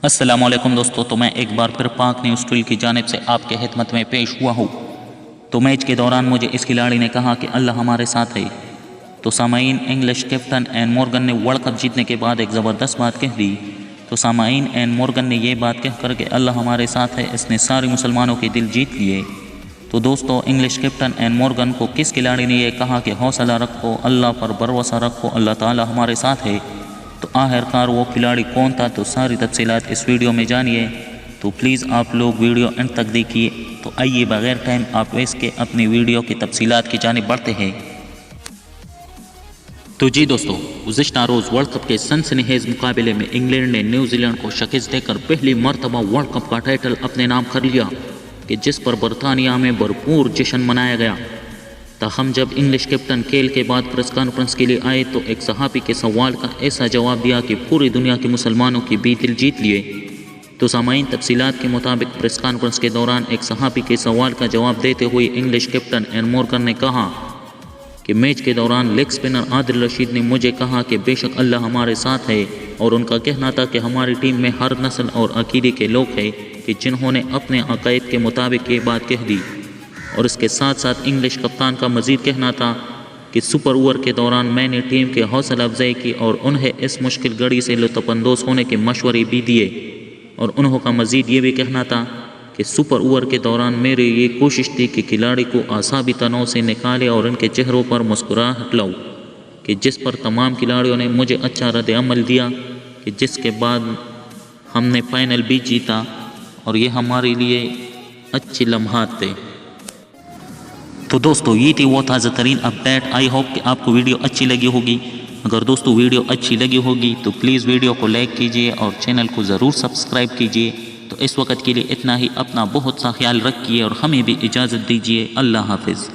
السلام علیکم دوستو، تو میں ایک بار پھر پاک نیوز ٹول کی جانب سے آپ کے خدمت میں پیش ہوا ہوں۔ تو میچ کے دوران مجھے اس کھلاڑی نے کہا کہ اللہ ہمارے ساتھ ہے۔ تو سامعین، انگلش کیپٹن این مورگن نے ورلڈ کپ جیتنے کے بعد ایک زبردست بات کہہ دی۔ تو سامعین، این مورگن نے یہ بات کہہ کر کہ اللہ ہمارے ساتھ ہے، اس نے سارے مسلمانوں کے دل جیت لیے۔ تو دوستو، انگلش کیپٹن این مورگن کو کس کھلاڑی نے یہ کہا کہ حوصلہ رکھو، اللہ پر بھروسہ رکھو، اللہ تعالی ہمارے ساتھ ہے؟ تو آخرکار وہ کھلاڑی کون تھا؟ تو ساری تفصیلات اس ویڈیو میں جانیے۔ تو پلیز آپ لوگ ویڈیو اینڈ تک دیکھیے۔ تو آئیے بغیر ٹائم آپ ویسٹ کے اپنی ویڈیو کی تفصیلات کی جانب بڑھتے ہیں۔ تو جی دوستو، گزشتہ روز ورلڈ کپ کے سنسنیخیز مقابلے میں انگلینڈ نے نیوزی لینڈ کو شکست دے کر پہلی مرتبہ ورلڈ کپ کا ٹائٹل اپنے نام کر لیا، کہ جس پر برطانیہ میں بھرپور جشن منایا گیا۔ تاہم جب انگلش کیپٹن کھیل کے بعد پریس کانفرنس کے لیے آئے تو ایک صحافی کے سوال کا ایسا جواب دیا کہ پوری دنیا کے مسلمانوں کی بھی دل جیت لیے۔ تو سامعین، تفصیلات کے مطابق پریس کانفرنس کے دوران ایک صحافی کے سوال کا جواب دیتے ہوئے انگلش کیپٹن این مورگن نے کہا کہ میچ کے دوران لیگ سپنر عادل رشید نے مجھے کہا کہ بے شک اللہ ہمارے ساتھ ہے، اور ان کا کہنا تھا کہ ہماری ٹیم میں ہر نسل اور عقیدے کے لوگ ہیں کہ جنہوں نے اپنے عقائد کے مطابق یہ بات کہہ دی۔ اور اس کے ساتھ ساتھ انگلش کپتان کا مزید کہنا تھا کہ سپر اوور کے دوران میں نے ٹیم کے حوصلہ افزائی کی اور انہیں اس مشکل گھڑی سے لطف اندوز ہونے کے مشورے بھی دیے۔ اور انہوں کا مزید یہ بھی کہنا تھا کہ سپر اوور کے دوران میری یہ کوشش تھی کہ کھلاڑی کو اعصابی تناؤ سے نکالے اور ان کے چہروں پر مسکراہٹ لاؤ، کہ جس پر تمام کھلاڑیوں نے مجھے اچھا رد عمل دیا، کہ جس کے بعد ہم نے فائنل بھی جیتا، اور یہ ہمارے لیے اچھے لمحات تھے۔ تو دوستو، یہ تھی وہ تازہ ترین اپڈیٹ۔ آئی ہوپ کہ آپ کو ویڈیو اچھی لگی ہوگی۔ اگر دوستو ویڈیو اچھی لگی ہوگی تو پلیز ویڈیو کو لائک کیجئے اور چینل کو ضرور سبسکرائب کیجئے۔ تو اس وقت کے لیے اتنا ہی، اپنا بہت سا خیال رکھیے اور ہمیں بھی اجازت دیجئے۔ اللہ حافظ۔